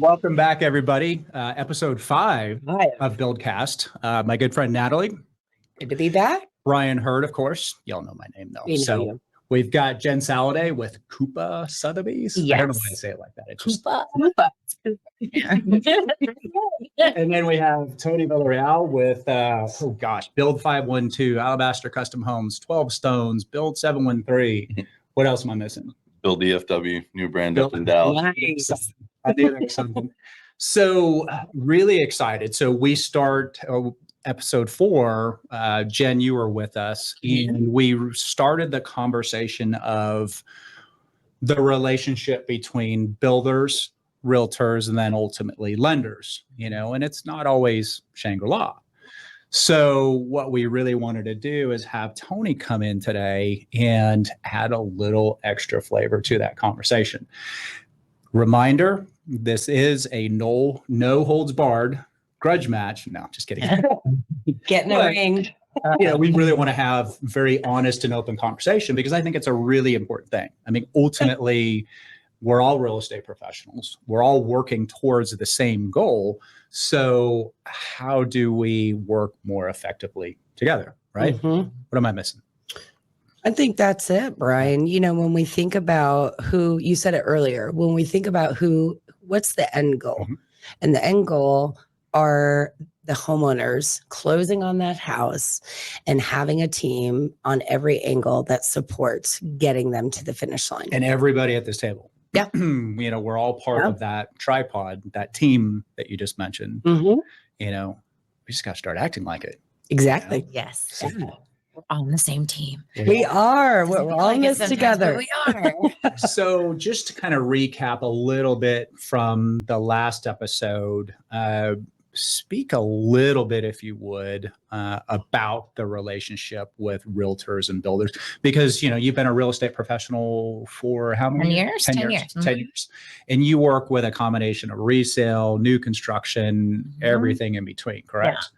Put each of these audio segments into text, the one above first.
Welcome back, everybody. Episode 5 of Buildcast. My good friend Natalie. Good to be back. Brian Hurd, of course. Y'all know my name, though. We know you. We've got Jenn Saladay with Koopa Sotheby's. Yes. I don't know why I say it like that. It's just Koopa. And then we have Tony Villareal with, Build 512, Alabaster Custom Homes, 12 Stones, Build 713. What else am I missing? Build EFW, new brand up in Dallas. Nice. I knew there was something. So really excited. So we start episode 4. Jenn, you were with us, and we started the conversation of the relationship between builders, realtors, and then ultimately lenders, and it's not always Shangri-La. So what we really wanted to do is have Tony come in today and add a little extra flavor to that conversation. Reminder, this is a no holds barred grudge match. No, just kidding. Get in the ring. We really want to have very honest and open conversation because I think it's a really important thing. I mean, ultimately, we're all real estate professionals. We're all working towards the same goal. So how do we work more effectively together, right? Mm-hmm. What am I missing? I think that's it, Brian. When we think about who, you said it earlier, when we think about what's the end goal? Mm-hmm. And the end goal are the homeowners closing on that house and having a team on every angle that supports getting them to the finish line. And everybody at this table. Yeah. We're all part of that tripod, that team that you just mentioned. Mm-hmm. We just got to start acting like it. Exactly. Yes. So, We're all on the same team. We are. We're all in this together. We are. So just to kind of recap a little bit from the last episode, speak a little bit, if you would, about the relationship with realtors and builders, because, you've been a real estate professional for how many 10 years? 10 years. Mm-hmm. 10 years. And you work with a combination of resale, new construction, everything in between, correct?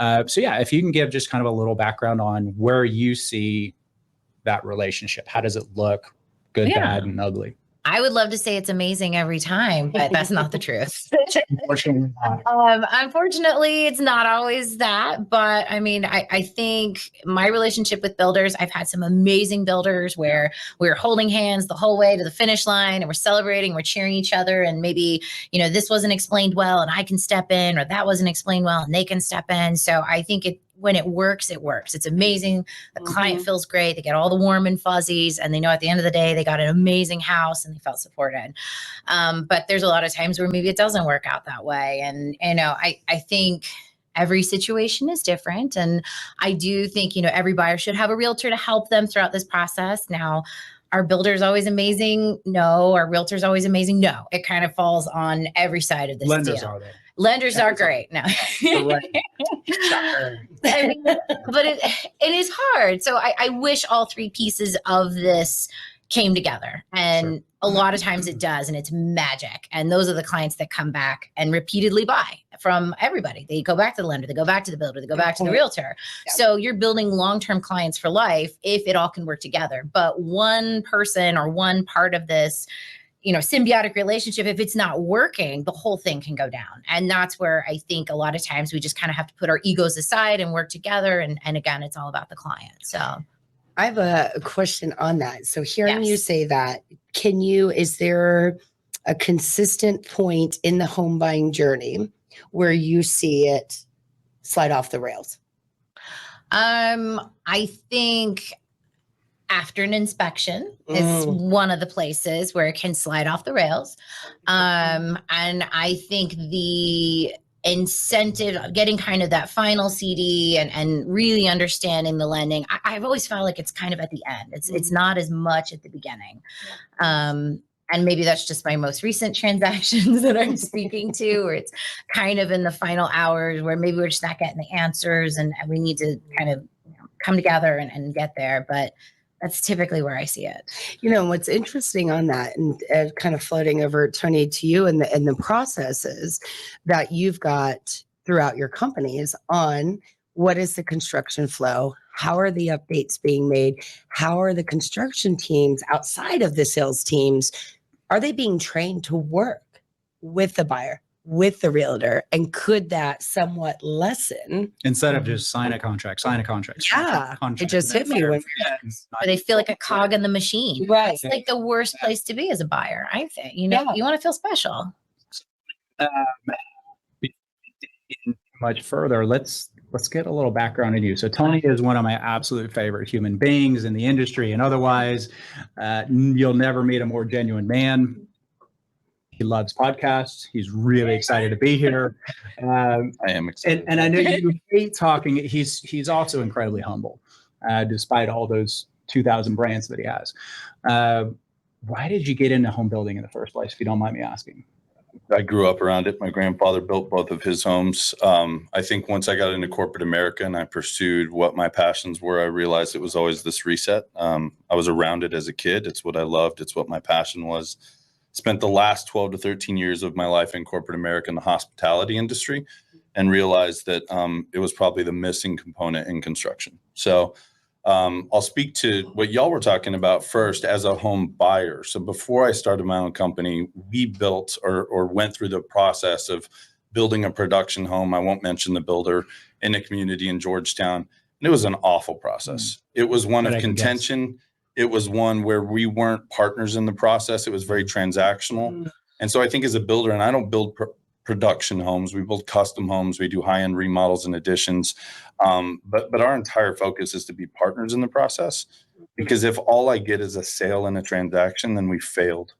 Yeah. If you can give just kind of a little background on where you see that relationship, how does it look, good, bad, and ugly? I would love to say it's amazing every time, but that's not the truth. Unfortunately, not. Unfortunately, it's not always that. But I mean, I think my relationship with builders, I've had some amazing builders where we're holding hands the whole way to the finish line and we're celebrating, we're cheering each other. And maybe, this wasn't explained well and I can step in, or that wasn't explained well and they can step in. So I think when it works, it works. It's amazing. The client feels great. They get all the warm and fuzzies, and they know at the end of the day, they got an amazing house and they felt supported. But there's a lot of times where maybe it doesn't work out that way. And, I think every situation is different. And I do think, every buyer should have a realtor to help them throughout this process. Now, are builders always amazing? No. Are realtors always amazing? No. It kind of falls on every side of this Lenders deal. are they? Lenders are great. No. Right. I mean, but it is hard. So I wish all 3 pieces of this came together. And a lot of times it does, and it's magic. And those are the clients that come back and repeatedly buy from everybody. They go back to the lender, they go back to the builder, they go back to the realtor. Yeah. So you're building long-term clients for life if it all can work together. But one person or one part of this, symbiotic relationship, if it's not working, the whole thing can go down. And that's where I think a lot of times we just kind of have to put our egos aside and work together. And again, it's all about the client. So I have a question on that. So hearing you say that, is there a consistent point in the home buying journey where you see it slide off the rails? I think after an inspection is one of the places where it can slide off the rails. And I think the incentive of getting kind of that final CD and really understanding the lending, I've always felt like it's kind of at the end. It's not as much at the beginning. And maybe that's just my most recent transactions that I'm speaking to, where it's kind of in the final hours where maybe we're just not getting the answers and we need to kind of come together and get there. But that's typically where I see it. What's interesting on that, and kind of floating over, Tony, to you and the processes that you've got throughout your companies on what is the construction flow, how are the updates being made, how are the construction teams outside of the sales teams, are they being trained to work with the buyer, with the realtor, and could that somewhat lessen? Instead of just sign a contract. Yeah, it just hit me when Or they feel like a cog in the machine. Right. That's like the worst place to be as a buyer, I think. You know, Yeah. you want to feel special. Much further, let's get a little background in you. So Tony is one of my absolute favorite human beings in the industry and otherwise. You'll never meet a more genuine man. He loves podcasts. He's really excited to be here. I am excited. And I know you hate talking. He's also incredibly humble, despite all those 2,000 brands that he has. Why did you get into home building in the first place, if you don't mind me asking? I grew up around it. My grandfather built both of his homes. I think once I got into corporate America and I pursued what my passions were, I realized it was always this reset. I was around it as a kid. It's what I loved. It's what my passion was. Spent the last 12 to 13 years of my life in corporate America in the hospitality industry and realized that it was probably the missing component in construction. So I'll speak to what y'all were talking about first as a home buyer. So before I started my own company, we built or went through the process of building a production home. I won't mention the builder, in a community in Georgetown. And it was an awful process. It was one of contention. It was one where we weren't partners in the process. It was very transactional. And so I think as a builder, and I don't build production homes, we build custom homes, we do high-end remodels and additions. But our entire focus is to be partners in the process, because if all I get is a sale and a transaction, then we failed.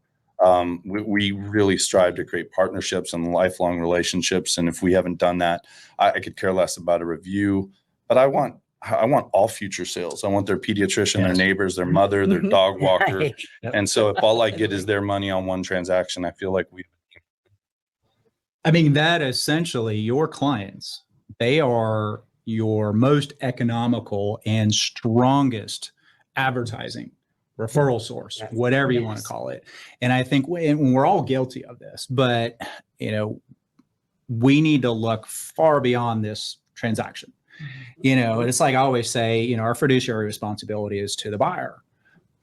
We really strive to create partnerships and lifelong relationships. And if we haven't done that, I could care less about a review, but I want all future sales. I want their pediatrician, their neighbors, their mother, their dog walker. Right. And so if all I get is their money on one transaction, I feel like that essentially your clients, they are your most economical and strongest advertising referral source, whatever you want to call it. And I think we're all guilty of this, but we need to look far beyond this transaction. And it's like I always say, our fiduciary responsibility is to the buyer,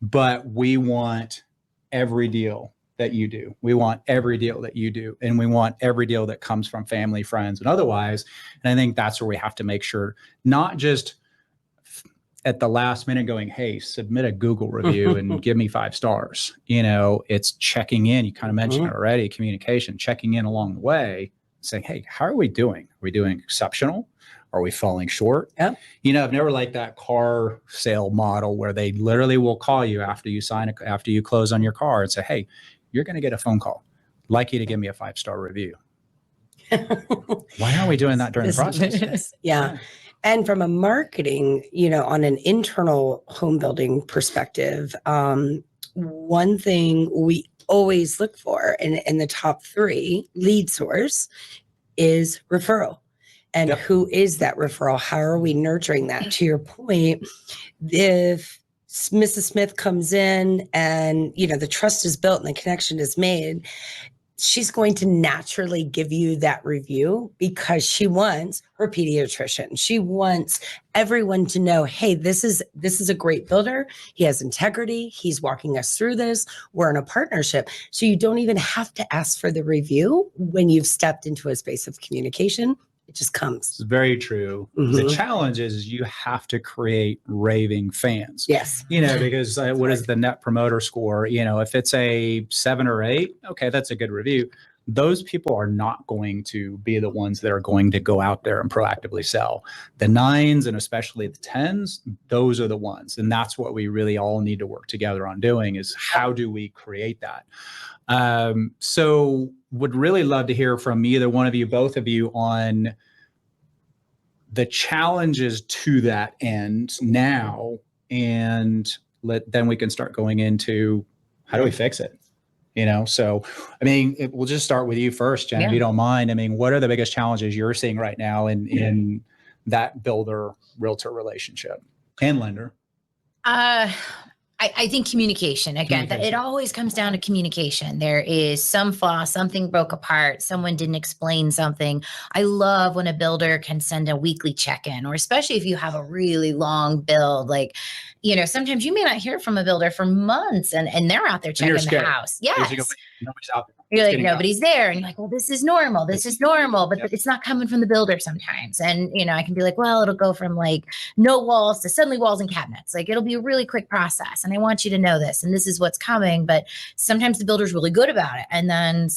but we want every deal that you do. We want every deal that you do. And we want every deal that comes from family, friends, and otherwise. And I think that's where we have to make sure, not just at the last minute going, hey, submit a Google review and give me 5 stars. It's checking in. You kind of mentioned it already, communication, checking in along the way, saying, hey, how are we doing? Are we doing exceptional? Are we falling short? Yep. I've never liked that car sale model where they literally will call you after you close on your car and say, hey, you're going to get a phone call. I'd like you to give me a 5-star review. Why aren't we doing that during the process? Yeah. And from a marketing, on an internal home building perspective, one thing we always look for in the top 3 lead source is referral. And who is that referral? How are we nurturing that? To your point, if Mrs. Smith comes in and, the trust is built and the connection is made, she's going to naturally give you that review because she wants her pediatrician. She wants everyone to know, hey, this is a great builder. He has integrity. He's walking us through this. We're in a partnership. So you don't even have to ask for the review when you've stepped into a space of communication. It just comes. It's very true. The challenge is you have to create raving fans. Yes. Because what is the net promoter score? If it's a 7 or 8, okay, that's a good review. Those people are not going to be the ones that are going to go out there and proactively sell. The 9s and especially the 10s, those are the ones. And that's what we really all need to work together on doing is how do we create that? So would really love to hear from either one of you, both of you, on the challenges to that end now, and then we can start going into how do we fix it? So, we'll just start with you first, Jen, if you don't mind. What are the biggest challenges you're seeing right now in that builder realtor relationship and lender? I think communication, again, that it always comes down to communication. There is some flaw, something broke apart, someone didn't explain something. I love when a builder can send a weekly check-in, or especially if you have a really long build, sometimes you may not hear from a builder for months and they're out there checking the house. Yes. Nobody's out there. You're It's like, getting done. nobody's there. And you're like, well, this is normal. This is normal, but it's not coming from the builder sometimes. And, I can be like, well, it'll go from like no walls to suddenly walls and cabinets. Like it'll be a really quick process. And I want you to know this, and this is what's coming. But sometimes the builder's really good about it. And then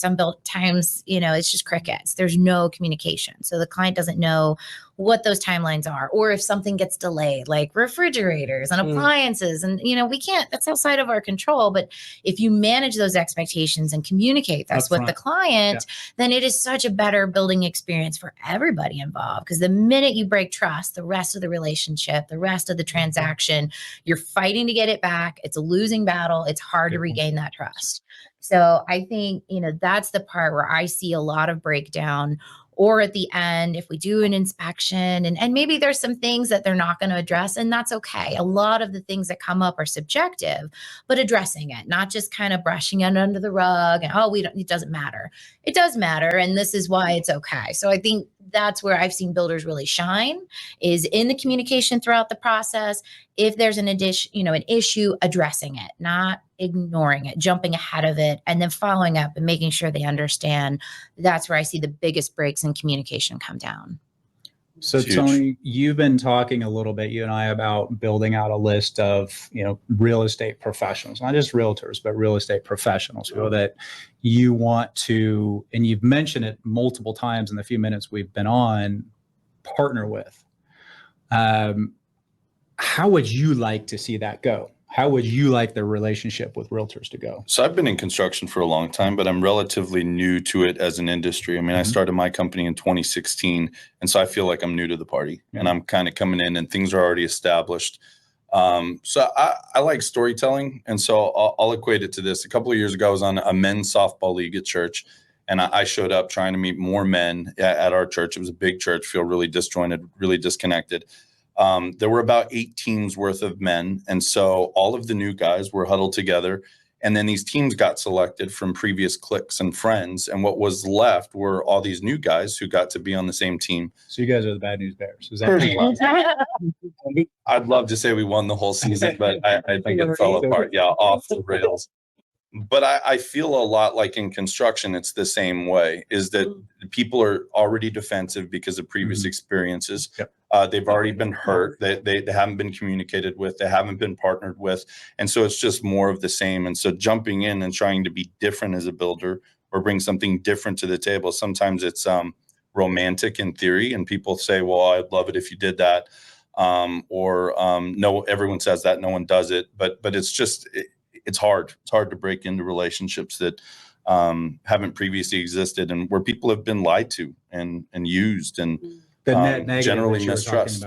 times, it's just crickets. There's no communication. So the client doesn't know what those timelines are, or if something gets delayed, like refrigerators and appliances. And, we can't, that's outside of our control. But if you manage those expectations and communicate this with the client, then it is such a better building experience for everybody involved. Because the minute you break trust, the rest of the relationship, the rest of the transaction, you're fighting to get it back. It's a losing battle. It's hard to regain that trust. So I think, that's the part where I see a lot of breakdown. Or at the end, if we do an inspection and maybe there's some things that they're not going to address, and that's okay. A lot of the things that come up are subjective, but addressing it, not just kind of brushing it under the rug and, it doesn't matter. It does matter. And this is why it's okay. So I think that's where I've seen builders really shine, is in the communication throughout the process. If there's an issue, addressing it, not ignoring it, jumping ahead of it, and then following up and making sure they understand. That's where I see the biggest breaks in communication come down. So Tony, you've been talking a little bit, you and I, about building out a list of, real estate professionals, not just realtors, but real estate professionals, so that you want to, and you've mentioned it multiple times in the few minutes we've been on, partner with. How would you like to see that go? How would you like the relationship with realtors to go? So I've been in construction for a long time, but I'm relatively new to it as an industry. I mean, I started my company in 2016, and so I feel like I'm new to the party, and I'm kind of coming in and things are already established. So I like storytelling, and so I'll equate it to this. A couple of years ago, I was on a men's softball league at church, and I showed up trying to meet more men at our church. It was a big church, feel really disjointed, really disconnected. There were about 8 teams worth of men. And so all of the new guys were huddled together. And then these teams got selected from previous cliques and friends. And what was left were all these new guys who got to be on the same team. So you guys are the Bad News Bears. Is that I'd love to say we won the whole season, but I think it fell apart. Yeah, off the rails. But I feel a lot like in construction, it's the same way, is that people are already defensive because of previous experiences. They've already been hurt. They haven't been communicated with. They haven't been partnered with. And so it's just more of the same. And so jumping in and trying to be different as a builder or bring something different to the table, sometimes it's romantic in theory. And people say, well, I'd love it if you did that. No, everyone says that, no one does it. But it's just... It's hard. It's hard to break into relationships that haven't previously existed and where people have been lied to and used and generally mistrust.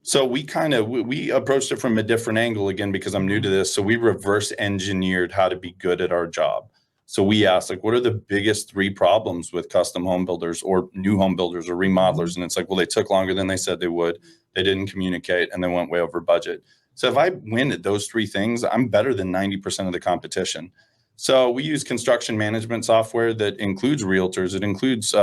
So we approached it from a different angle again, because I'm new to this. So we reverse engineered how to be good at our job. So we asked, what are the biggest 3 problems with custom home builders or new home builders or remodelers? And it's they took longer than they said they would. They didn't communicate and they went way over budget. So if I win at those 3 things, I'm better than 90% of the competition. So we use construction management software that includes realtors. It includes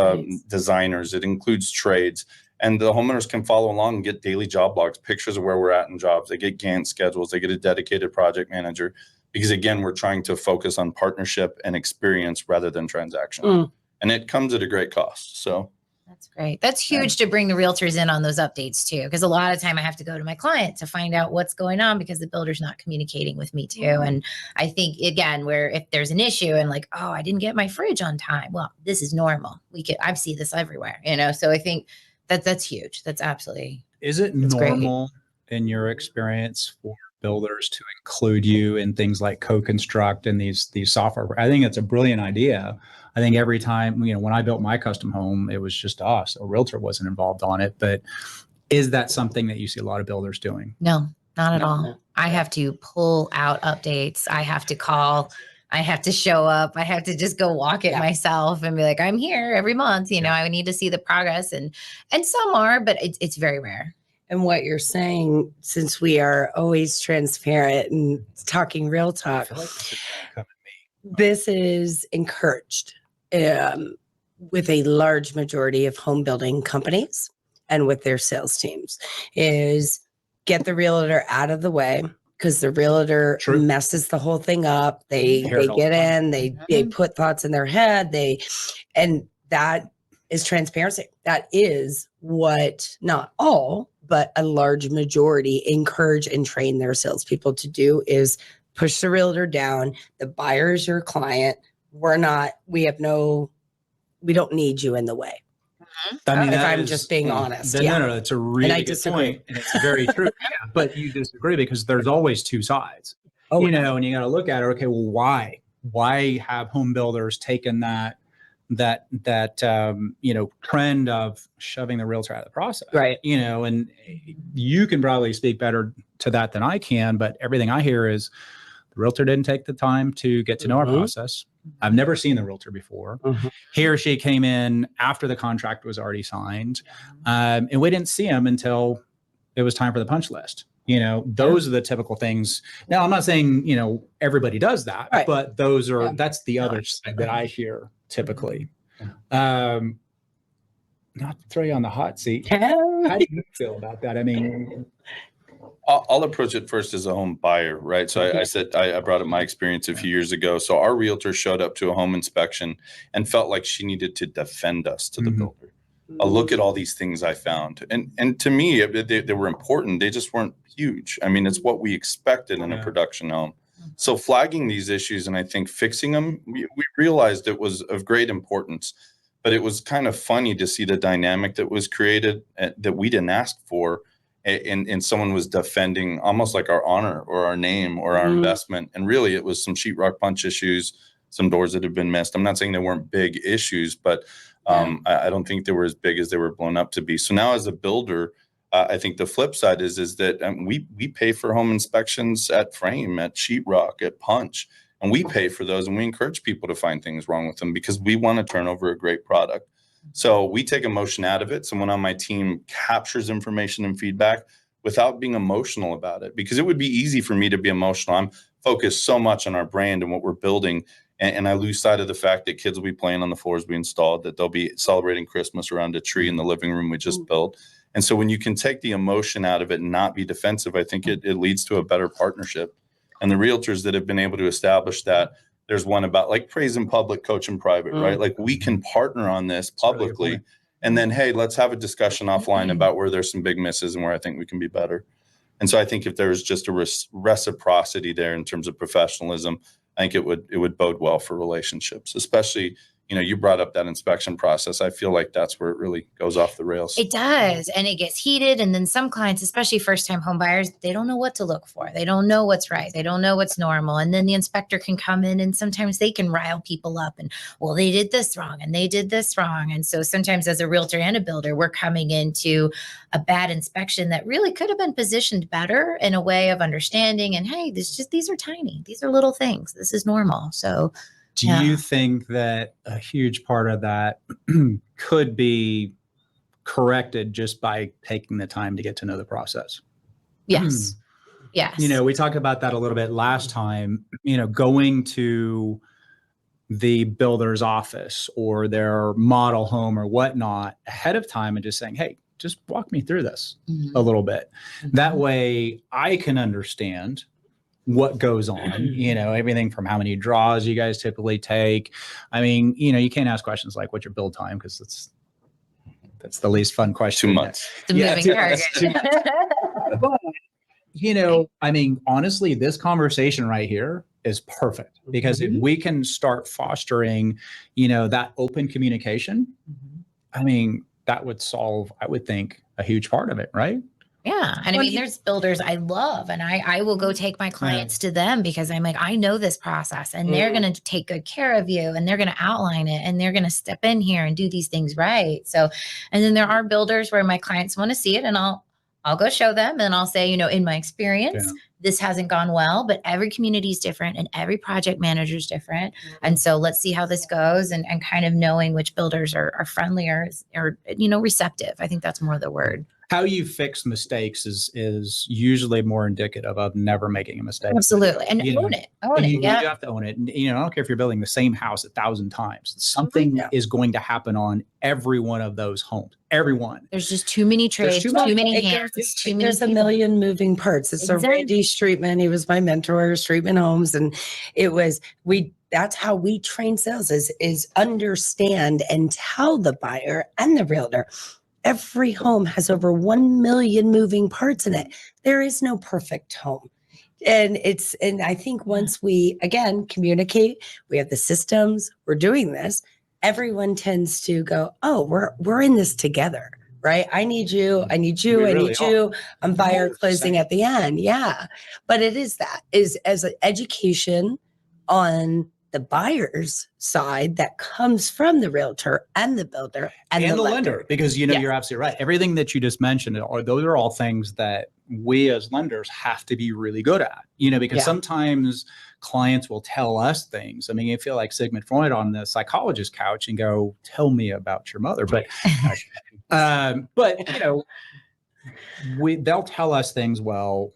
designers. It includes trades. And the homeowners can follow along and get daily job logs, pictures of where we're at in jobs. They get Gantt schedules. They get a dedicated project manager. Because, again, we're trying to focus on partnership and experience rather than transaction. And it comes at a great cost. So. That's great. That's huge to bring the realtors in on those updates too, because a lot of time I have to go to my client to find out what's going on because the builder's not communicating with me too. And I think, again, where if there's an issue and I didn't get my fridge on time, well, this is normal. I see this everywhere, so I think that's huge. That's absolutely. Is it normal in your experience for builders to include you in things like co-construct and these software? I think it's a brilliant idea. I think every time, when I built my custom home, it was just us. A realtor wasn't involved on it. But is that something that you see a lot of builders doing? No, not at all. I have to pull out updates. I have to call. I have to show up. I have to just go walk it myself and be like, I'm here every month. I need to see the progress. And some are, but it's very rare. And what you're saying, since we are always transparent and talking real talk, this is encouraged with a large majority of home building companies and with their sales teams, is get the realtor out of the way, because the realtor True. messes the whole thing up. They Hear it all get the time. in, they put thoughts in their head, and that is transparency. That is what not all, but a large majority encourage and train their salespeople to do, is push the realtor down. The buyer is your client. We don't need you in the way. I mean, If that I'm is- just being honest. No, it's a really good disagree. point, and it's very true. Yeah, but you disagree because there's always two sides, Oh, you know, and you got to look at it. Okay, well, why have home builders taken that trend of shoving the realtor out of the process, right. you know? And you can probably speak better to that than I can, but everything I hear is the realtor didn't take the time to get to know our process. I've never seen the realtor before. He or she came in after the contract was already signed, and we didn't see him until it was time for the punch list. You know, those are the typical things. Now, I'm not saying, you know, everybody does that, Right. but that's the other side that I hear typically. Not to throw you on the hot seat. How do you feel about that? I mean, I'll approach it first as a home buyer, right? So I said, I brought up my experience a few years ago. So our realtor showed up to a home inspection and felt like she needed to defend us to the builder. Look at all these things I found. And to me, they were important. They just weren't huge. I mean, it's what we expected in a production home. So flagging these issues and I think fixing them, we realized it was of great importance. But it was kind of funny to see the dynamic that was created that we didn't ask for. And someone was defending almost like our honor or our name or our investment. And really, it was some sheetrock punch issues, some doors that had been missed. I'm not saying there weren't big issues, but I don't think they were as big as they were blown up to be. So now as a builder, I think the flip side is that we pay for home inspections at frame, at sheetrock, at punch. And we pay for those and we encourage people to find things wrong with them because we want to turn over a great product. So we take emotion out of it. Someone on my team captures information and feedback without being emotional about it, because it would be easy for me to be emotional. I'm focused so much on our brand and what we're building. And I lose sight of the fact that kids will be playing on the floors we installed, that they'll be celebrating Christmas around a tree in the living room we just built. And so when you can take the emotion out of it and not be defensive, I think it leads to a better partnership. And the realtors that have been able to establish that, there's one about like praise in public, coach in private, right? Like we can partner on this publicly and then, hey, let's have a discussion offline about where there's some big misses and where I think we can be better. And so I think if there's just a reciprocity there in terms of professionalism, I think it would bode well for relationships, especially, you know, you brought up that inspection process. I feel like that's where it really goes off the rails. It does. And it gets heated. And then some clients, especially first-time home buyers, they don't know what to look for. They don't know what's right. They don't know what's normal. And then the inspector can come in and sometimes they can rile people up and, well, they did this wrong and they did this wrong. And so sometimes as a realtor and a builder, we're coming into a bad inspection that really could have been positioned better in a way of understanding. And hey, these are tiny. These are little things. This is normal. So do you think that a huge part of that could be corrected just by taking the time to get to know the process? Yes. Yes. You know, we talked about that a little bit last time, you know, going to the builder's office or their model home or whatnot ahead of time and just saying, hey, just walk me through this a little bit. That way I can understand what goes on, you know, everything from how many draws you guys typically take. I mean, you know, you can't ask questions like what's your build time, because that's the least fun question. 2 months. The moving target. 2 months. But, you know, I mean, honestly, this conversation right here is perfect, because if we can start fostering, you know, that open communication, I mean, that would solve, I would think, a huge part of it, right? Yeah. And I mean, there's builders I love, and I will go take my clients to them because I'm like, I know this process and they're going to take good care of you and they're going to outline it and they're going to step in here and do these things right. So, and then there are builders where my clients want to see it and I'll go show them and I'll say, you know, in my experience, this hasn't gone well, but every community is different and every project manager is different. And so let's see how this goes, and kind of knowing which builders are friendly or, you know, receptive. I think that's more the word. how you fix mistakes is usually more indicative of never making a mistake. Absolutely. And You know, own it. You Yeah. have to own it. And, I don't care if you're building the same house 1,000 times. Something is going to happen on every one of those homes. Everyone. There's just too many trades, too many hands, too many There's a people. million moving parts. It's a Randy Streetman. He was my mentor, Streetman Homes. And that's how we train sales is understand and tell the buyer and the realtor. Every home has over 1 million moving parts in it. There is no perfect home. And I think once we, again, communicate, we have the systems, we're doing this, everyone tends to go, oh, we're in this together, right? I need you, I need you, I need you. I'm buyer closing at the end. Yeah. But it is as an education on the buyer's side that comes from the realtor and the builder and the lender. Because, you're absolutely right. Everything that you just mentioned, those are all things that we as lenders have to be really good at, because sometimes clients will tell us things. I mean, you feel like Sigmund Freud on the psychologist couch and go, tell me about your mother. But, they'll tell us things. Well,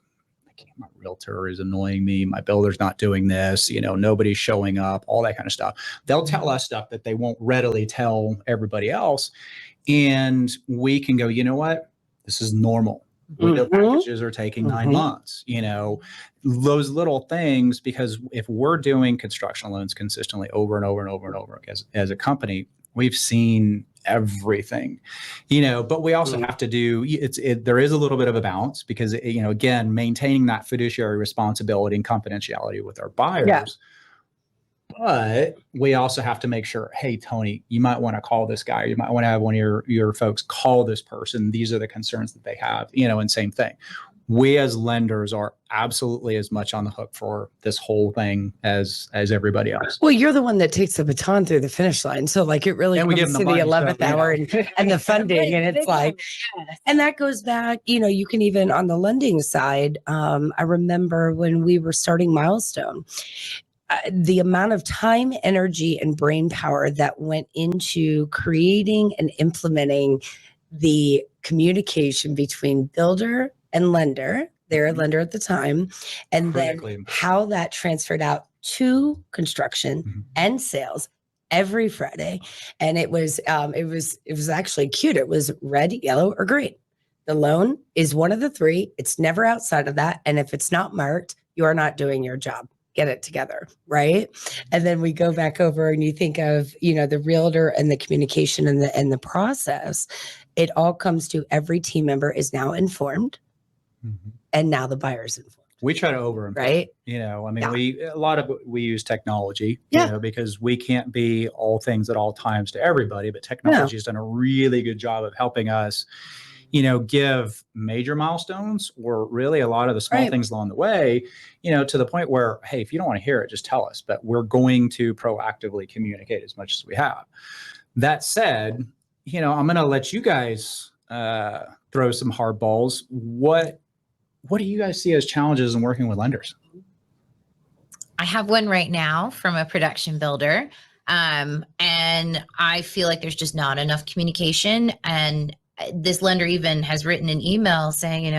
my realtor is annoying me. My builder's not doing this, nobody's showing up, all that kind of stuff. They'll tell us stuff that they won't readily tell everybody else. And we can go, you know what? This is normal. Window packages are taking 9 months, those little things, because if we're doing construction loans consistently over and over and over and over as a company, we've seen everything, but we also have to do, there is a little bit of a balance because, again, maintaining that fiduciary responsibility and confidentiality with our buyers. Yeah. But we also have to make sure, hey, Tony, you might want to call this guy. You might want to have one of your folks call this person. These are the concerns that they have, and same thing. We as lenders are absolutely as much on the hook for this whole thing as everybody else. Well, you're the one that takes the baton through the finish line. So it really comes to the 11th hour and the funding. And it's and that goes back, you can even on the lending side. I remember when we were starting Milestone, the amount of time, energy, and brain power that went into creating and implementing the communication between builder and lender, their lender at the time, and then how that transferred out to construction and sales every Friday. And it was actually cute. It was red, yellow, or green. The loan is one of the three. It's never outside of that. And if it's not marked, you are not doing your job. Get it together, right? And then we go back over and you think of, the realtor and the communication and the process. It all comes to every team member is now informed, and now the buyer's informed. We try to over-inform, right? We use technology, because we can't be all things at all times to everybody, but technology has done a really good job of helping us, give major milestones or really a lot of the small things along the way, to the point where, hey, if you don't want to hear it, just tell us, but we're going to proactively communicate as much as we have. That said, I'm going to let you guys throw some hard balls. What do you guys see as challenges in working with lenders? I have one right now from a production builder. And I feel like there's just not enough communication. And this lender even has written an email saying,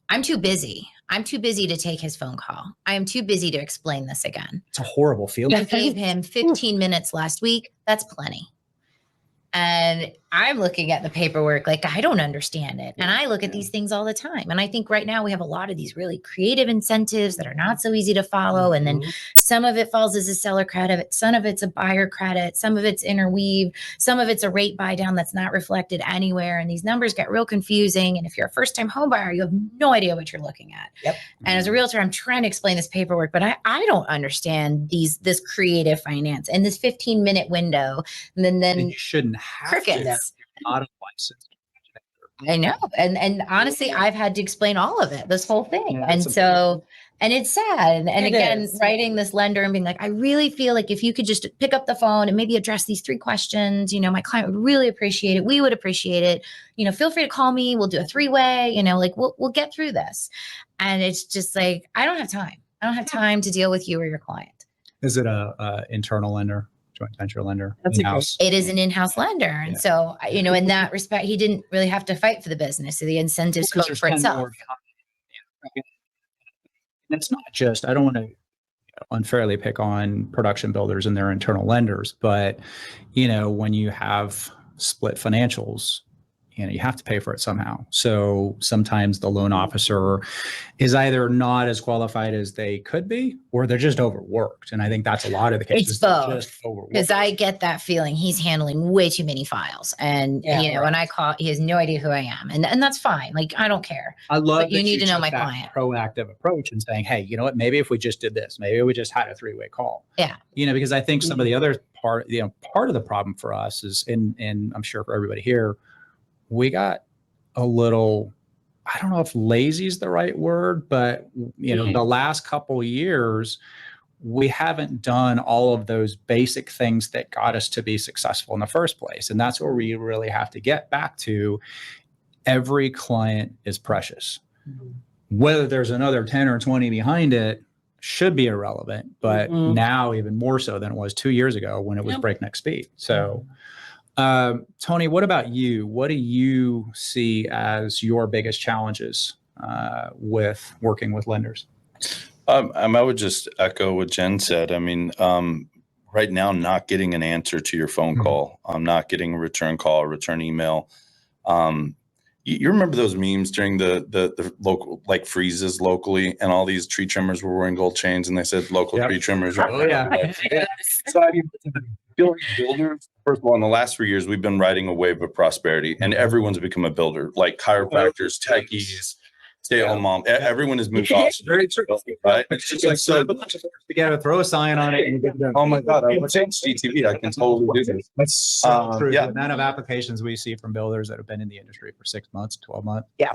I'm too busy. I'm too busy to take his phone call. I am too busy to explain this again. It's a horrible feeling. I gave him 15 minutes last week. That's plenty. And I'm looking at the paperwork like I don't understand it. And I look at these things all the time. And I think right now we have a lot of these really creative incentives that are not so easy to follow. And then some of it falls as a seller credit, some of it's a buyer credit, some of it's interweave, some of it's a rate buy down that's not reflected anywhere. And these numbers get real confusing. And if you're a first time home buyer, you have no idea what you're looking at. Yep. And as a realtor, I'm trying to explain this paperwork, but I don't understand this creative finance and this 15-minute window. And then you shouldn't have crickets. Not a license. I know. And honestly, I've had to explain all of it, this whole thing. And so, and it's sad. And again, writing this lender and being like, I really feel like if you could just pick up the phone and maybe address these 3 questions, my client would really appreciate it. We would appreciate it. Feel free to call me. We'll do a 3-way, we'll get through this. And it's just like, I don't have time. I don't have time to deal with you or your client. Is it a internal lender? joint venture lender. That's a in-house. It is an in-house lender. And Yeah. so, you know, in that respect, he didn't really have to fight for the business. So the incentive Because spoke there's for 10 itself. more behind. And it's not just, I don't want to unfairly pick on production builders and their internal lenders, but, you know, when you have split financials, you know, you have to pay for it somehow. So sometimes the loan officer is either not as qualified as they could be, or they're just overworked. And I think that's a lot of the cases. It's they're both. just overworked. Because I get that feeling he's handling way too many files. And, Yeah, you know, when I call, he has no idea who I am. And that's fine. Like, I don't care. I love But you that need to know took my that client. proactive approach and saying, hey, you know what, maybe if we just did this, maybe we just had a 3-way call. Yeah. You know, because I think some of the other part of the problem for us is, and I'm sure for everybody here, we got a little, I don't know if lazy is the right word, but, you know, the last couple of years, we haven't done all of those basic things that got us to be successful in the first place. And that's where we really have to get back to. Every client is precious. Whether there's another 10 or 20 behind it should be irrelevant, but now even more so than it was 2 years ago when it was breakneck speed. So, Tony, what about you? What do you see as your biggest challenges with working with lenders? I would just echo what Jenn said. I mean, right now, not getting an answer to your phone call, not getting a return call, a return email. You remember those memes during the local, like, freezes locally, and all these tree trimmers were wearing gold chains, and they said local tree trimmers. Oh yeah. So I feel like builders, first of all, in the last 3 years, we've been riding a wave of prosperity, and everyone's become a builder, like chiropractors, techies, stay-at-home mom. Everyone has moved off. Very true. Right? It's just like, so, Together, throw a sign on it. And get done. oh my God, I would change GTV. I can totally do this. That's so true. Yeah. The amount of applications we see from builders that have been in the industry for 6 months, 12 months. Yeah.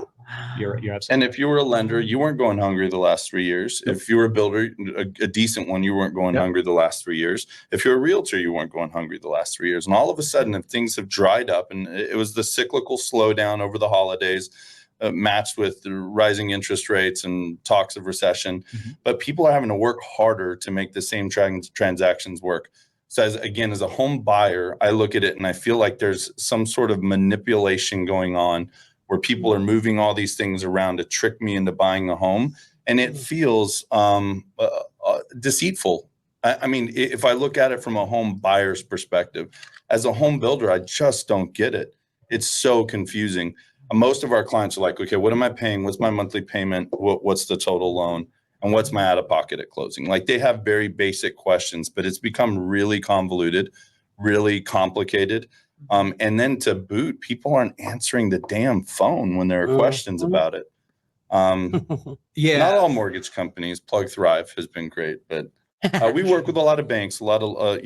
You're And absolutely. if you were a lender, you weren't going hungry the last 3 years. If you were a builder, a decent one, you weren't going hungry the last 3 years. If you're a realtor, you weren't going hungry the last 3 years. And all of a sudden, if things have dried up, and it was the cyclical slowdown over the holidays, matched with the rising interest rates and talks of recession, but people are having to work harder to make the same transactions work. So as a home buyer, I look at it and I feel like there's some sort of manipulation going on where people are moving all these things around to trick me into buying a home. And it feels deceitful. I mean, if I look at it from a home buyer's perspective, as a home builder, I just don't get it. It's so confusing. Most of our clients are like, okay, what am I paying? What's my monthly payment? What's the total loan? And what's my out of pocket at closing? Like, they have very basic questions, but it's become really convoluted, really complicated. And then to boot, people aren't answering the damn phone when there are questions about it. Not all mortgage companies. Plug Thrive has been great, but we work with a lot of banks, a lot of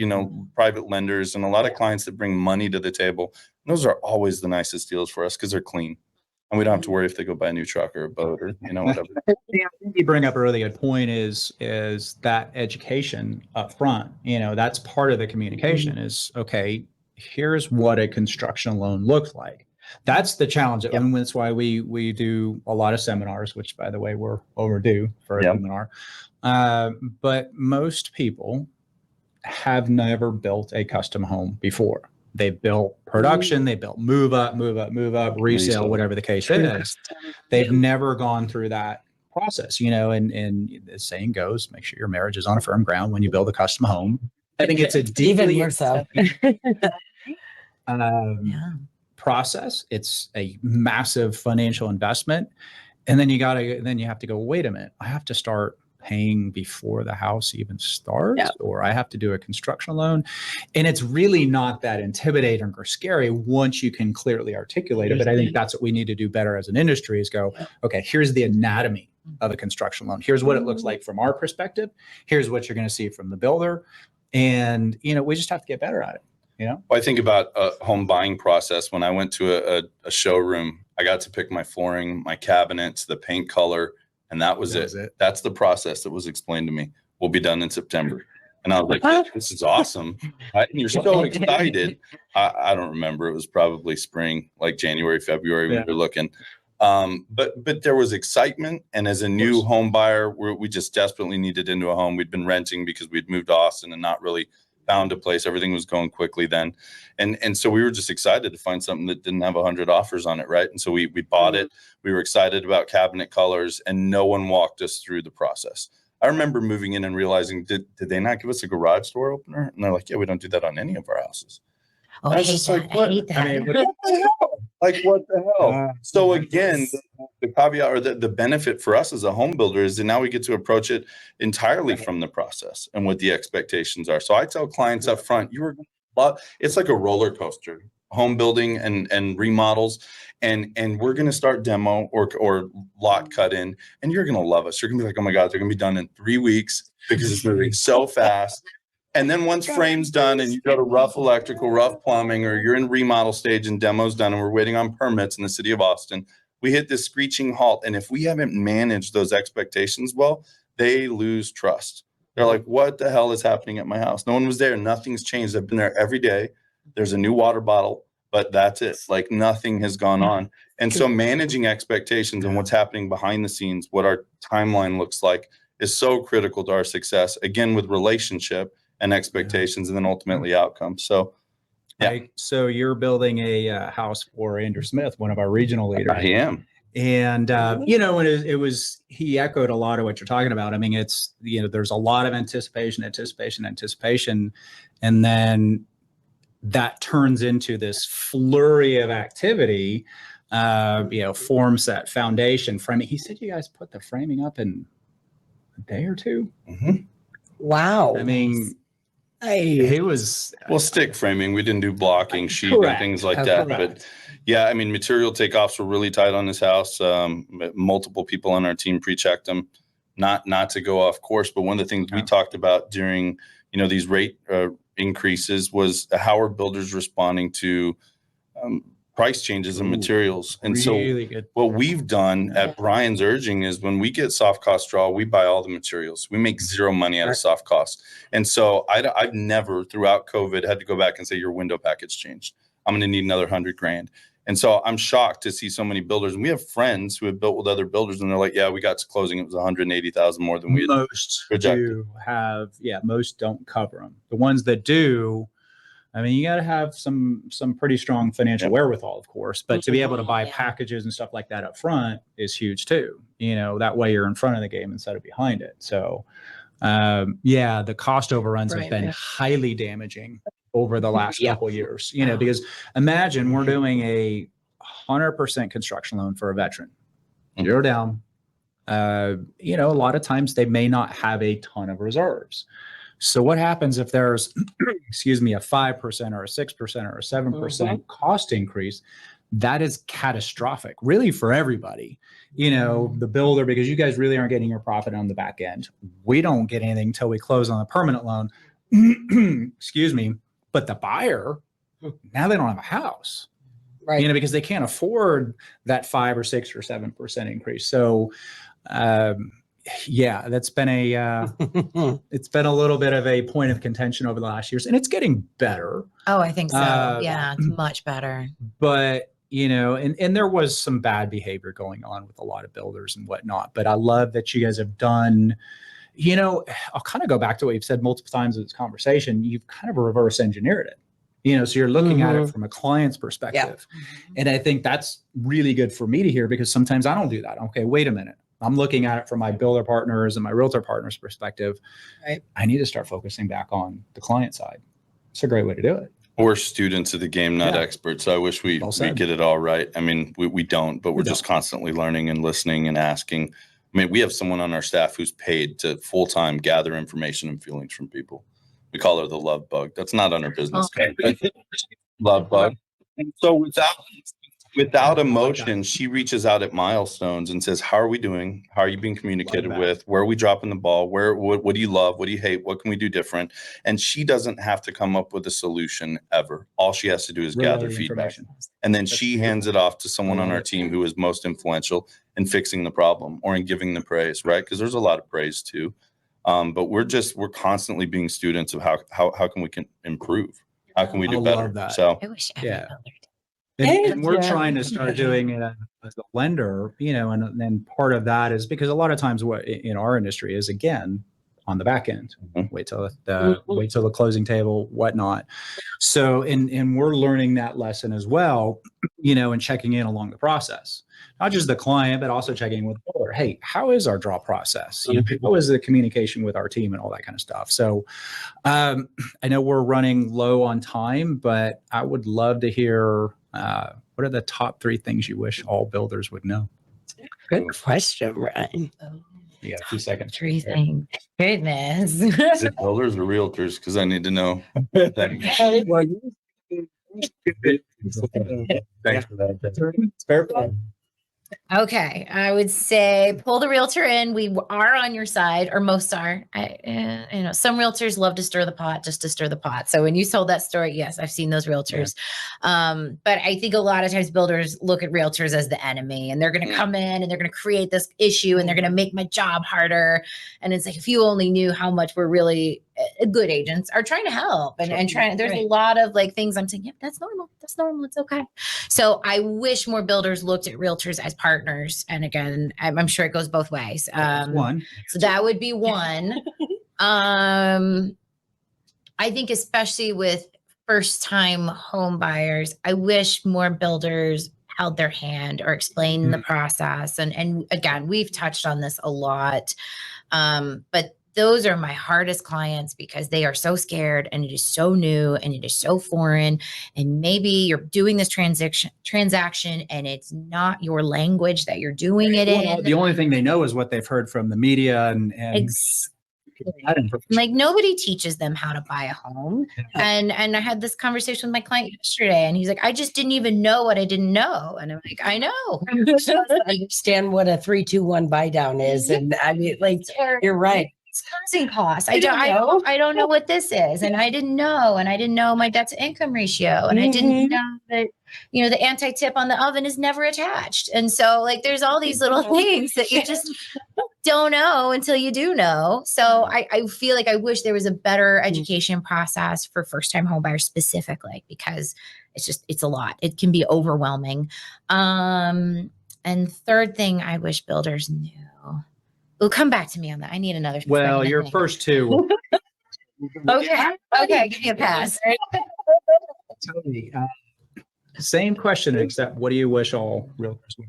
private lenders, and a lot of clients that bring money to the table. And those are always the nicest deals for us because they're clean, and we don't have to worry if they go buy a new truck or a boat or whatever. You bring up a really good point is that education up front. That's part of the communication is, okay, here's what a construction loan looks like. That's the challenge. And that's why we do a lot of seminars, which, by the way, we're overdue for a seminar. But most people have never built a custom home before. They've built production, they built move up, resale, whatever the case is. They've never gone through that process, and the saying goes, make sure your marriage is on a firm ground when you build a custom home. I think it's a deeply even more so. process. It's a massive financial investment. And then you have to go, wait a minute, I have to start paying before the house even starts, or I have to do a construction loan. And it's really not that intimidating or scary once you can clearly articulate it. But I think that's what we need to do better as an industry is go, okay, here's the anatomy of a construction loan. Here's what it looks like from our perspective. Here's what you're going to see from the builder. And, we just have to get better at it. Well, I think about a home buying process. When I went to a showroom, I got to pick my flooring, my cabinets, the paint color, and that was it. That's the process that was explained to me. We'll be done in September. And I was like, this is awesome. And you're so excited. I don't remember. It was probably spring, like January, February when we were looking. But there was excitement. And as a new home buyer, we just desperately needed into a home. We'd been renting because we'd moved to Austin and not really found a place. Everything was going quickly then. And so we were just excited to find something that didn't have 100 offers on it. Right. And so we bought it. We were excited about cabinet colors, and no one walked us through the process. I remember moving in and realizing, did they not give us a garage door opener? And they're like, yeah, we don't do that on any of our houses. Oh, I hate that. I hate that. I mean, What the hell? Like, what the hell? So again, the caveat or the benefit for us as a home builder is that now we get to approach it entirely from the process and what the expectations are. So I tell clients up front, it's like a roller coaster, home building and remodels. And we're going to start demo or lot cut in, and you're going to love us. You're going to be like, oh my God, they're going to be done in 3 weeks because it's moving so fast. And then once frame's done and you go to rough electrical, rough plumbing, or you're in remodel stage and demo's done and we're waiting on permits in the city of Austin, we hit this screeching halt. And if we haven't managed those expectations well, they lose trust. They're like, what the hell is happening at my house? No one was there. Nothing's changed. I've been there every day. There's a new water bottle, but that's it. Like nothing has gone on. And so managing expectations and what's happening behind the scenes, what our timeline looks like, is so critical to our success, again, with relationship and expectations, and then ultimately outcomes. So, yeah. Like, so you're building a house for Andrew Smith, one of our regional leaders. I am. And, you know, and he echoed a lot of what you're talking about. I mean, it's, you know, there's a lot of anticipation. And then that turns into this flurry of activity, you know, form set, foundation, framing. He said you guys put the framing up in a day or two. Mm-hmm. Wow. I mean, it was stick framing. We didn't do blocking, sheet, and things like that. But yeah, I mean, material takeoffs were really tight on this house. Multiple people on our team pre-checked them, not to go off course. But one of the things we talked about during, you know, these rate increases was how are builders responding to price changes in materials. And really so good. what we've done at Brian's urging is when we get soft cost draw, we buy all the materials. We make zero money out of soft cost. And so I've never throughout COVID had to go back and say your window package changed. I'm going to need another $100,000. And so I'm shocked to see so many builders, and we have friends who have built with other builders, and they're like, yeah, we got to closing. It was 180,000 more than we had projected. Most don't cover them. The ones that do, I mean, you got to have some pretty strong financial wherewithal, of course, but to be able to buy packages and stuff like that up front is huge too. You know, that way you're in front of the game instead of behind it. So, the cost overruns have been highly damaging over the last couple of years, you know, because imagine we're doing a 100% construction loan for a veteran, 0 down. You know, a lot of times they may not have a ton of reserves. So what happens if there's, excuse me, a 5% or a 6% or a 7% cost increase? That is catastrophic, really, for everybody. You know, the builder, because you guys really aren't getting your profit on the back end. We don't get anything until we close on the permanent loan. Excuse me. But the buyer, now they don't have a house, Right. you know, because they can't afford that 5 or 6 or 7% increase. So, that's been it's been a little bit of a point of contention over the last years, and it's getting better. Oh, I think so. Yeah, it's much better. But, you know, and there was some bad behavior going on with a lot of builders and whatnot. But I love that you guys have done, you know, I'll kind of go back to what you've said multiple times in this conversation. You've kind of reverse engineered it, you know, so you're looking at it from a client's perspective. And I think that's really good for me to hear, because sometimes I don't do that. Okay, wait a minute. I'm looking at it from my builder partners and my realtor partners perspective. Right. I need to start focusing back on the client side. It's a great way to do it. We're students of the game, not experts. I wish we get it all right. I mean, we don't, but we're just constantly learning and listening and asking. I mean, we have someone on our staff who's paid to full-time gather information and feelings from people. We call her the love bug. That's not on her business card. Love bug. And so without emotion, she reaches out at milestones and says, how are we doing? How are you being communicated with? Where are we dropping the ball? What do you love? What do you hate? What can we do different? And she doesn't have to come up with a solution ever. All she has to do is gather feedback. And then she hands it off to someone on our team who is most influential in fixing the problem or in giving the praise, right? Because there's a lot of praise too. But we're constantly being students of how can we improve? How can we do better? So I wish every builder did. And we're trying to start doing it as a lender, you know, and then part of that is because a lot of times what in our industry is, again, on the back end. Mhm. Wait till the closing table, whatnot. So, and we're learning that lesson as well, and checking in along the process, not just the client, but also checking in with the builder. Hey, how is our draw process? How is the communication with our team and all that kind of stuff? So, I know we're running low on time, but I would love to hear, what are the top 3 things you wish all builders would know? Good question, Brian. You got a few seconds. 3 things. Goodness. Is it builders or realtors? Because I need to know. Thanks. Thanks for that. Fair play. Okay, I would say pull the realtor in. We are on your side, or most are. Some realtors love to stir the pot just to stir the pot. So when you told that story, yes, I've seen those realtors. Yeah. But I think a lot of times builders look at realtors as the enemy, and they're going to come in and they're going to create this issue, and they're going to make my job harder. And it's like, if you only knew how much we're really good agents are trying to help and trying. There's a lot of like things I'm saying, yeah, that's normal. That's normal. It's okay. So I wish more builders looked at realtors as partners. And again, I'm sure it goes both ways. One. So that would be one. I think especially with first time home buyers, I wish more builders held their hand or explained the process. And again, we've touched on this a lot. But those are my hardest clients because they are so scared and it is so new and it is so foreign. And maybe you're doing this transaction and it's not your language that you're doing it in. The only thing they know is what they've heard from the media and like nobody teaches them how to buy a home. And I had this conversation with my client yesterday and he's like, I just didn't even know what I didn't know. And I'm like, I know. Understand what a 3-2-1 buy down is. And I mean, like, you're right. Closing costs. I don't know what this is. And I didn't know my debt to income ratio. And I didn't know that, the anti-tip on the oven is never attached. And so like, there's all these little things that you just don't know until you do know. So I feel like I wish there was a better education process for first-time home buyers specifically, because it's a lot. It can be overwhelming. And third thing I wish builders knew. Well, come back to me on that. I need another. Well, your first 2. Okay. Give me a pass. Tony, same question, except what do you wish all realtors would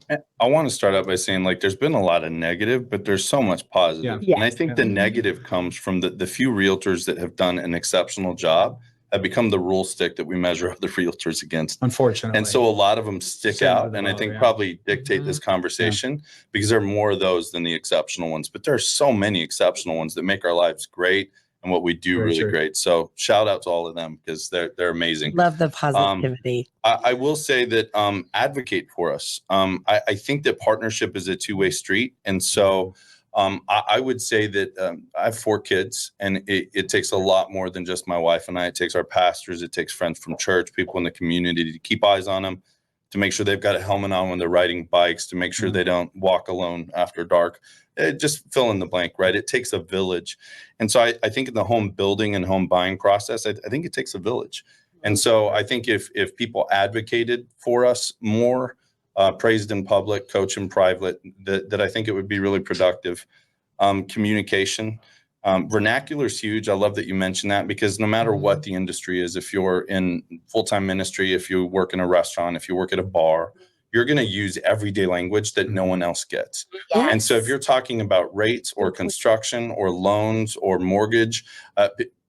know? I want to start out by saying, like, there's been a lot of negative, but there's so much positive. Yeah. And I think the negative comes from the few realtors that have done an exceptional job have become the rule stick that we measure other realtors against. Unfortunately. And so a lot of them stick out and I think probably dictate this conversation because there are more of those than the exceptional ones. But there are so many exceptional ones that make our lives great and what we do really great. So shout out to all of them because they're amazing. Love the positivity. I will say that advocate for us. I think that partnership is a two-way street. And so I would say that I have 4 kids and it takes a lot more than just my wife and I. It takes our pastors, it takes friends from church, people in the community to keep eyes on them, to make sure they've got a helmet on when they're riding bikes, to make sure they don't walk alone after dark. Just fill in the blank, right? It takes a village. And so I think in the home building and home buying process, I think it takes a village. And so I think if people advocated for us more, praised in public, coach in private, that I think it would be really productive. Communication, vernacular is huge. I love that you mentioned that because no matter what the industry is, if you're in full-time ministry, if you work in a restaurant, if you work at a bar, you're going to use everyday language that no one else gets. Yes. And so if you're talking about rates or construction or loans or mortgage,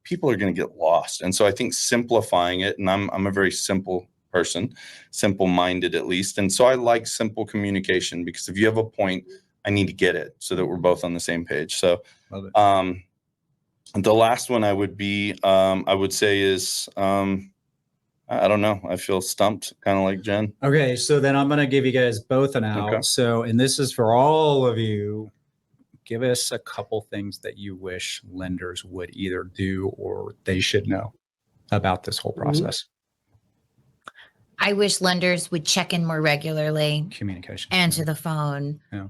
people are going to get lost. And so I think simplifying it, and I'm a very simple person, simple-minded at least. And so I like simple communication because if you have a point, I need to get it so that we're both on the same page. So the last one I would say is, I don't know. I feel stumped, kind of like Jen. Okay. So then I'm going to give you guys both an out. Okay. So, and this is for all of you, give us a couple things that you wish lenders would either do or they should know about this whole process. I wish lenders would check in more regularly. Communication. Answer the phone. Yeah.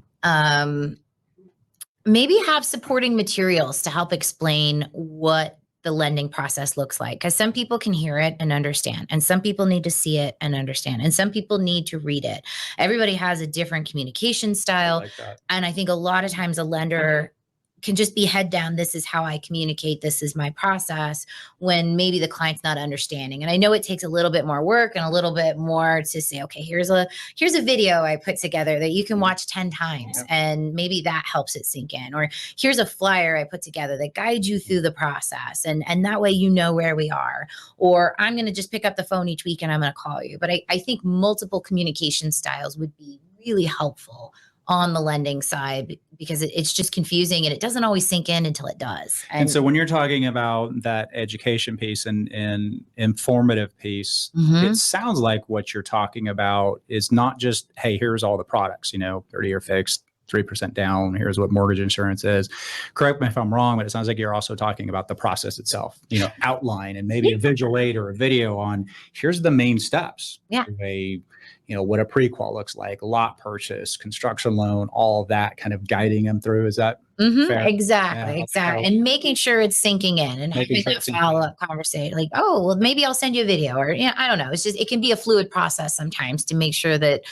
Maybe have supporting materials to help explain what the lending process looks like. Because some people can hear it and understand, and some people need to see it and understand, and some people need to read it. Everybody has a different communication style. And I think a lot of times a lender can just be head down. This is how I communicate. This is my process, when maybe the client's not understanding. And I know it takes a little bit more work and a little bit more to say, okay, here's a video I put together that you can watch 10 times, and maybe that helps it sink in. Or here's a flyer I put together that guides you through the process. And that way, you know where we are. Or I'm going to just pick up the phone each week and I'm going to call you. But I think multiple communication styles would be really helpful on the lending side, because it's just confusing and it doesn't always sink in until it does. And so when you're talking about that education piece and informative piece, it sounds like what you're talking about is not just, hey, here's all the products, 30-year fixed, 3% down. Here's what mortgage insurance is. Correct me if I'm wrong, but it sounds like you're also talking about the process itself, outline, and maybe a visual aid or a video on here's the main steps. Yeah. What a pre-qual looks like, lot purchase, construction loan, all of that, kind of guiding them through. Is that fair? Exactly. And making sure it's sinking in and Making having sure that it's sinking follow-up conversation. Like, oh, well, maybe I'll send you a video, or I don't know. It's just, it can be a fluid process sometimes to make sure that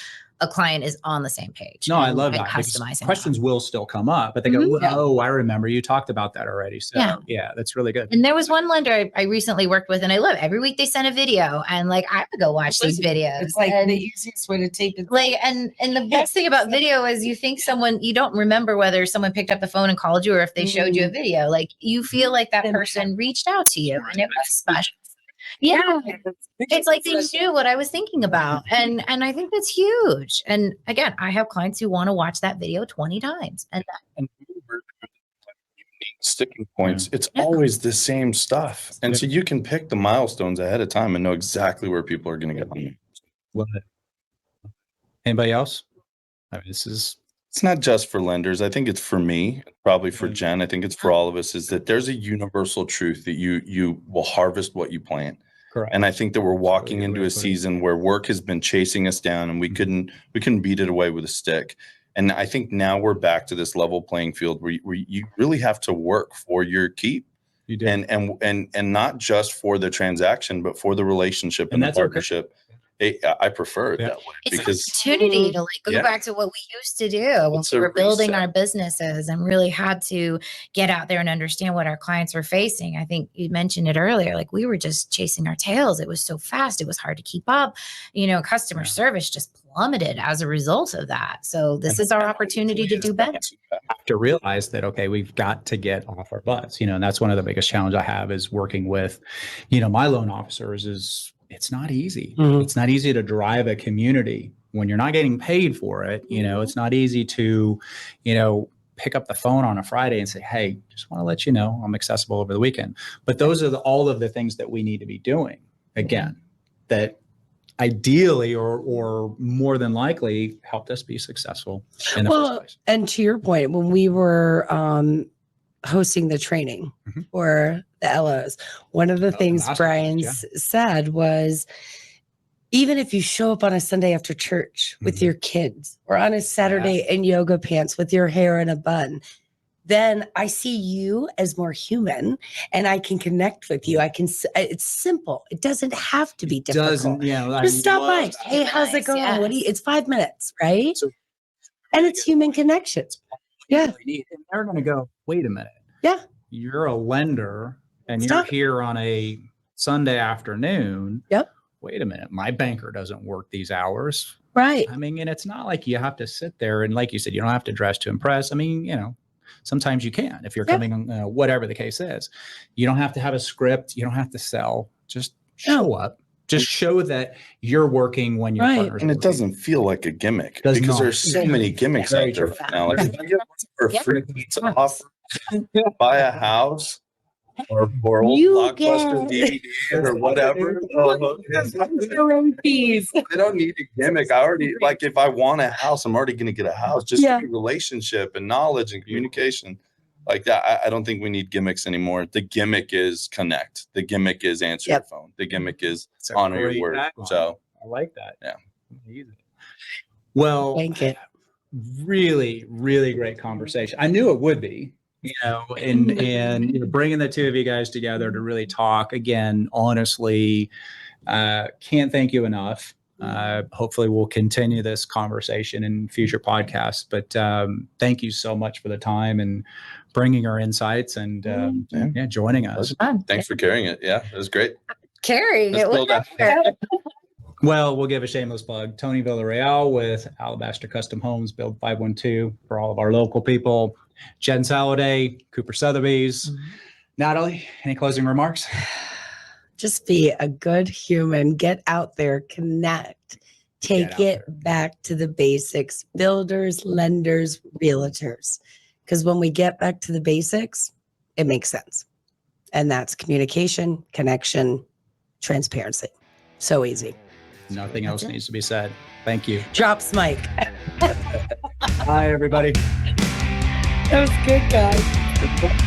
a client is on the same page. No, I love and that. Because customizing questions will still come up, but they go, oh, I remember you talked about that already. So yeah, that's really good. And there was one lender I recently worked with, and I love every week they send a video, and like I would go watch these videos. It's like and, the easiest way to take it. like, and the best thing about video is you think you don't remember whether someone picked up the phone and called you, or if they showed you a video. Like, you feel like that person reached out to you, and it was special. Yeah. It's like they knew what I was thinking about. And I think that's huge. And again, I have clients who want to watch that video 20 times. And sticking points, it's always the same stuff. And so you can pick the milestones ahead of time and know exactly where people are going to get on you. Love it. Anybody else? I mean, it's not just for lenders. I think it's for me, probably for Jen. I think it's for all of us, is that there's a universal truth that you will harvest what you plant. correct. And I think that we're walking into a season where work has been chasing us down, and we couldn't beat it away with a stick. And I think now we're back to this level playing field where you really have to work for your keep. You do. And not just for the transaction, but for the relationship and the that's okay. partnership. I prefer it that way, it's because an opportunity to like go back to what we used to do when we were building our businesses, and really had to get out there and understand what our clients were facing. I think you mentioned it earlier, like we were just chasing our tails. It was so fast. It was hard to keep up. Customer service just plummeted as a result of that. So this is our opportunity to do better. Have to realize that, okay, we've got to get off our butts, and that's one of the biggest challenges I have is working with, my loan officers is it's not easy. Mhm. It's not easy to drive a community when you're not getting paid for it. It's not easy to, pick up the phone on a Friday and say, hey, just want to let you know I'm accessible over the weekend. But those are all of the things that we need to be doing, again, that ideally or more than likely helped us be successful in the first place. And to your point, when we were hosting the training for the LOs, one of the things Brian said was, even if you show up on a Sunday after church with your kids, or on a Saturday in yoga pants with your hair in a bun, then I see you as more human, and I can connect with you. It's simple. It doesn't have to be difficult. Just stop by. Hey, how's it going? Yes. It's 5 minutes, right? And it's human connections. Yeah. And they're going to go, wait a minute. Yeah. You're a lender and you're here on a Sunday afternoon. Yep. Wait a minute. My banker doesn't work these hours. Right. I mean, and it's not like you have to sit there and, like you said, you don't have to dress to impress. I mean, sometimes you can if you're coming, whatever the case is. You don't have to have a script. You don't have to sell. Just show up. Just show that you're working when your partner's and it working. doesn't feel like a gimmick, Does because not. there's so many gimmicks out there now. Like, if I get for a free pizza offer, buy a house, or old Blockbuster DVD or whatever. I don't need a gimmick. I already, like, if I want a house, I'm already going to get a house. Just relationship and knowledge and communication. Like that, I don't think we need gimmicks anymore. The gimmick is connect. The gimmick is answer the phone. The gimmick is honor your word. So I like that. Yeah. Well, Thank you. Really, really great conversation. I knew it would be, and bringing the two of you guys together to really talk again, honestly, can't thank you enough. Hopefully we'll continue this conversation in future podcasts, but thank you so much for the time and bringing our insights and joining us. Fun. Thanks for carrying it. Yeah, it was great. Carrying Let's it. build that. Well, we'll give a shameless plug. Tony Villareal with Alabaster Custom Homes, Build 512 for all of our local people. Jenn Saladay, Cooper Sotheby's. Natalie, any closing remarks? Just be a good human. Get out there, connect, take out it back to the basics. Builders, lenders, realtors. Because when we get back to the basics, it makes sense. And that's communication, connection, transparency. So easy. Nothing else needs to be said. Thank you. Drops mic. Bye, everybody. That was good, guys.